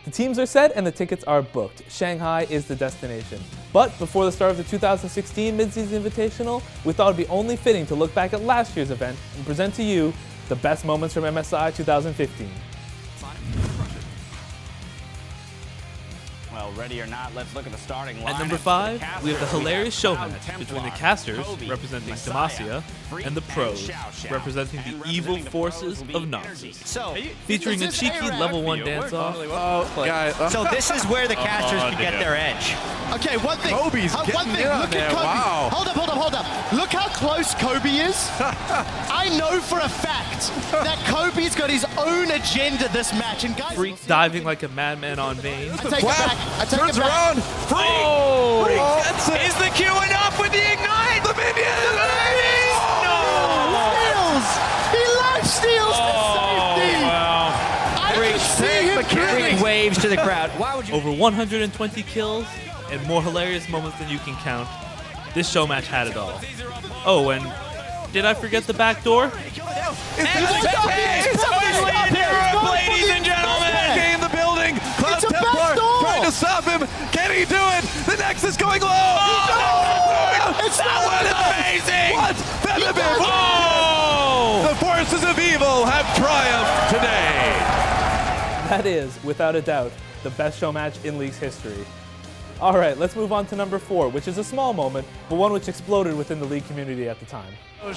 The teams are set and the tickets are booked. Shanghai is the destination. But before the start of the 2016 Mid-Season Invitational, we thought it'd be only fitting to look back at last year's event and present to you the best moments from MSI 2015. Well, ready or not, let's look at the starting lineup. At number 5, we have the hilarious showmatch between the casters, representing Demacia, and the pros, representing the evil forces of Noxus. Featuring a cheeky level 1 dance-off. So this is where the casters can get their edge. Okay, one thing. Kobe's Look getting at there. Kobe. Wow. Hold up. Look how close Kobe is. I know for a fact that Kobe's got his own agenda this match. And guys, Freak diving like a madman on Vayne. I take it back. Turns around. Freak. Oh! Freak gets it. Is the queuing up with the ignite? The minions. He life steals the safety. Wow. I can see him Freak waves to the crowd. Why would you? Over 120 kills and more hilarious moments than you can count. This show match had it all. Oh, and did I forget the back door? Ladies and gentlemen! In the building. Cloud It's a Templar backdoor. trying to stop him. Can he do it? The Nexus going low. That was amazing. What? Fnatic. Oh! The forces of evil have triumphed today. That is, without a doubt, the best show match in League's history. All right, let's move on to number 4, which is a small moment, but one which exploded within the League community at the time. No,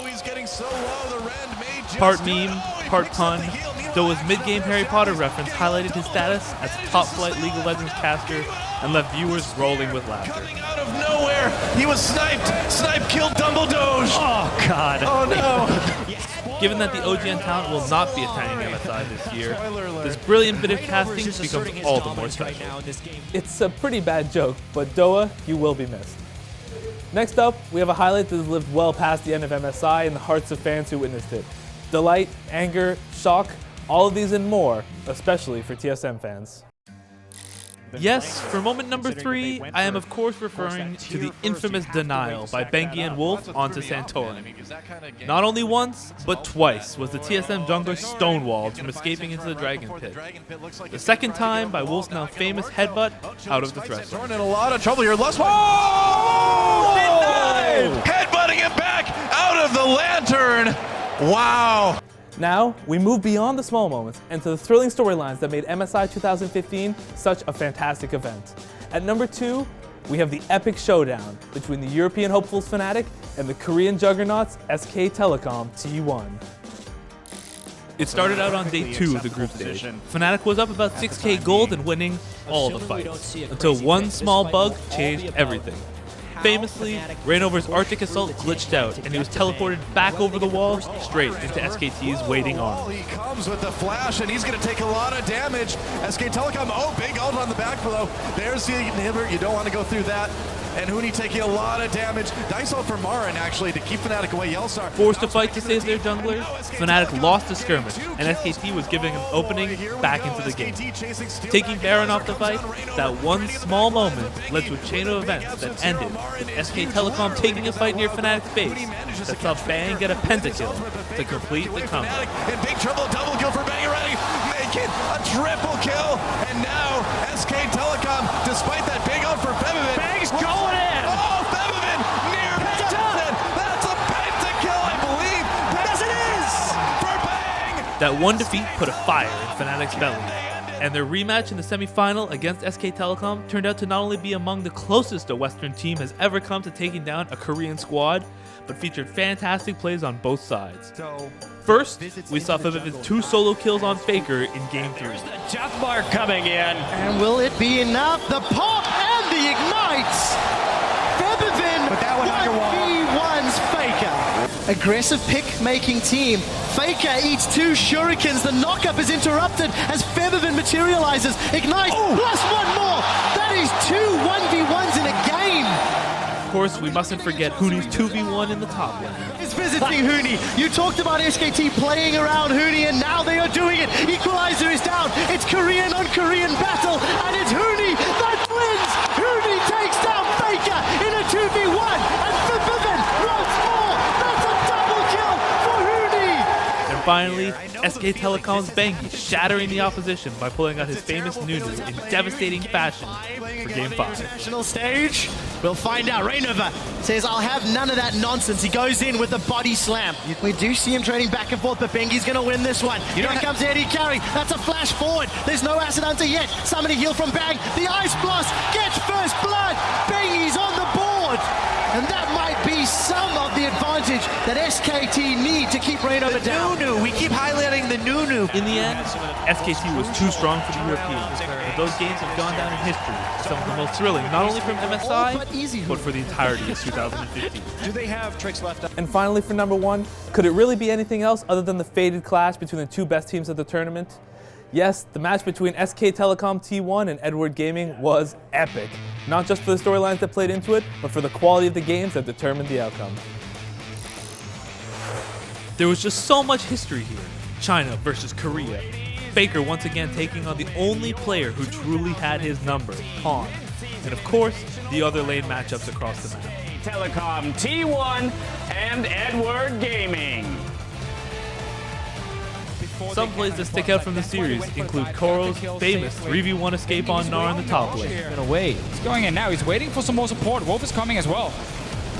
he's getting so low. The Rend may just Part do it. meme, Oh, he part breaks pun, up the heel. though his mid-game Harry Potter reference highlighted his status as a top-flight League of Legends caster and left viewers rolling with laughter. Coming out of nowhere, he was sniped. Snipe killed Dumbledore. Oh, God. Oh no. Given that the OGN talent will not be attending MSI this year, this brilliant bit of casting becomes all the more special. It's a pretty bad joke, but Doa, you will be missed. Next up, we have a highlight that has lived well past the end of MSI in the hearts of fans who witnessed it. Delight, anger, shock, all of these and more, especially for TSM fans. Yes, for moment number 3, I am of course referring to the infamous denial by Bengi and Wolf onto Santorin. Not only once, but twice was the TSM jungler stonewalled from escaping into the Dragon Pit. The second time by Wolf's now famous headbutt out of the threshold. In a lot of trouble here. Whoa! Headbutting him back out of the lantern. Wow. Now, we move beyond the small moments and to the thrilling storylines that made MSI 2015 such a fantastic event. At number 2, we have the epic showdown between the European hopefuls Fnatic and the Korean juggernauts SK Telecom T1. It started out on day 2 of the group stage. Fnatic was up about 6k gold and winning all the fights, until one small bug changed everything. Famously, Reignover's Arctic Assault glitched out, and he was teleported back over the wall straight into SKT's waiting arm. He comes with the flash, and he's going to take a lot of damage. SK Telecom, big ult on the back below. There's the inhibitor. You don't want to go through that. And Huni taking a lot of damage. Nice ult from Marin, actually, to keep Fnatic away. Yellstar Forced to fight to save their jungler, Fnatic lost the skirmish, and SKT was giving an opening back into the game. Taking Baron off the fight, that one small moment led to a chain of events that ended with SK Telecom taking a fight near Fnatic's base that saw Bang get a pentakill to complete the comeback. In big trouble, double kill for Bang already, making a triple kill. And now SK Telecom, despite that big ult for Febiven, Bang's going in. Oh, Febiven near Penta. That's a pentakill, I believe. Yes, it is for Bang. That one defeat put a fire in Fnatic's belly, and their rematch in the semifinal against SK Telecom turned out to not only be among the closest a Western team has ever come to taking down a Korean squad, but featured fantastic plays on both sides. First, we saw Febiven's 2 solo kills on Faker in Game 3. Death mark coming in. And will it be enough? The pop and the ignites. Febiven 1v1's Faker. Aggressive pick-making team. Faker eats 2 shurikens. The knockup is interrupted as Febiven materializes. Ignite plus 1 more. That is 2 1v1s in a game. Of course, we mustn't forget Huni's 2v1 in the top lane. Is visiting Huni. You talked about SKT playing around Huni, and now they are doing it. Equalizer is down. It's Korean on Korean battle, and it's Huni that wins. Huni takes down Faker in a 2v1, and Febiven once more. That's a double kill for Huni. And finally, SK Telecom's Bengi shattering the opposition by pulling out his famous Nunu in devastating fashion for Game 5. National stage, we'll find out. Rainover says, I'll have none of that nonsense. He goes in with a body slam. We do see him trading back and forth, but Bengi's going to win this one. Here comes Eddie Carey. That's a flash forward. There's no acid hunter yet. Somebody heal from Bang. The Ice Blast gets first blood. Bengi's on the board. And that might be some of the advantage that SKT need to keep Rainover down. Nunu. We keep highlighting the Nunu. In the end, SKT was too strong for the Europeans, but those games have gone down in history as some of the most thrilling, not only from MSI, but for the entirety of 2015. Do they have tricks left up? And finally, for number one, could it really be anything else other than the fated clash between the two best teams of the tournament? Yes, the match between SK Telecom T1 and Edward Gaming was epic. Not just for the storylines that played into it, but for the quality of the games that determined the outcome. There was just so much history here. China versus Korea. Faker once again taking on the only player who truly had his number, Pawn. And of course, the other lane matchups across the map. Telecom T1 and Edward Gaming. Some plays that stick out from the series include Koro's famous 3v1 escape on Gnar in the top lane. He's going in now. He's waiting for some more support. Wolf is coming as well.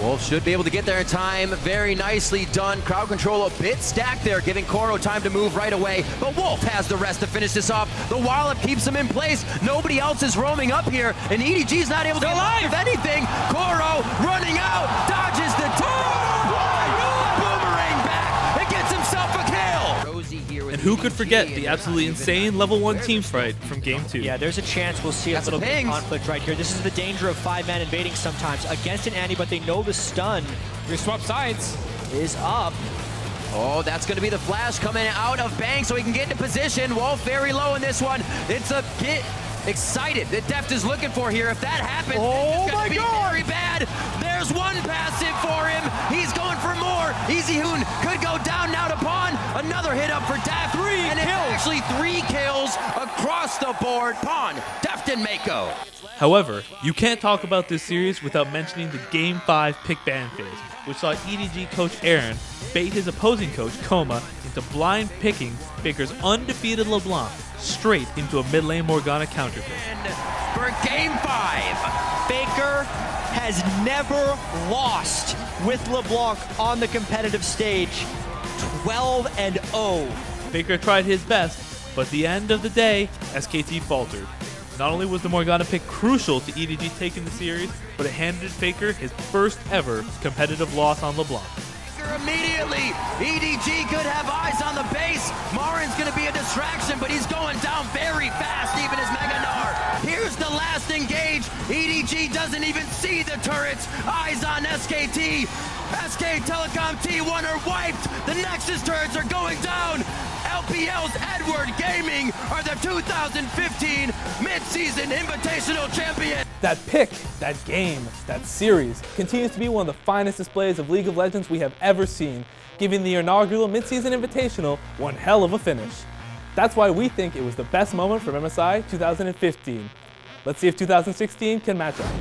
Wolf should be able to get there in time. Very nicely done. Crowd control a bit stacked there, giving Koro time to move right away. But Wolf has the rest to finish this off. The Wallop keeps him in place. Nobody else is roaming up here, and EDG's not able to get live anything. Koro running out, dodges the boomerang back, and gets himself a kill. And who could forget the absolutely insane level 1 team fight from Game 2? Yeah, there's a chance we'll see a little bit of conflict right here. This is the danger of 5-man invading sometimes against an Annie, but they know the stun. We swap sides. Is up. Oh, that's going to be the flash coming out of Bang so he can get into position. Wolf very low in this one. It's a bit excited that Deft is looking for here. If that happens, it's going to be very bad. There's one passive for him. He's going for more. Easy Hoon could go down now to Pawn. Another hit up for Deft. And it's actually 3 kills across the board. Pawn, Deft, and Mako. However, you can't talk about this series without mentioning the Game 5 pick ban phase, which saw EDG coach Aaron bait his opposing coach, Koma, into blind picking Faker's undefeated LeBlanc straight into a mid lane Morgana counter pick. For Game 5, Faker has never lost with LeBlanc on the competitive stage. 12-0. Faker tried his best, but at the end of the day, SKT faltered. Not only was the Morgana pick crucial to EDG taking the series, but it handed Faker his first ever competitive loss on LeBlanc. Immediately, EDG could have eyes on the base. Marin's going to be a distraction, but he's going down very fast, even as Mega Gnar. Here's the last engage. EDG doesn't even see the turrets. Eyes on SKT. SK Telecom T1 are wiped. The Nexus turrets are going down. LPL's Edward Gaming are the 2015 Mid-Season Invitational Champion. That pick, that game, that series continues to be one of the finest displays of League of Legends we have ever seen, giving the inaugural Mid-Season Invitational one hell of a finish. That's why we think it was the best moment from MSI 2015. Let's see if 2016 can match up.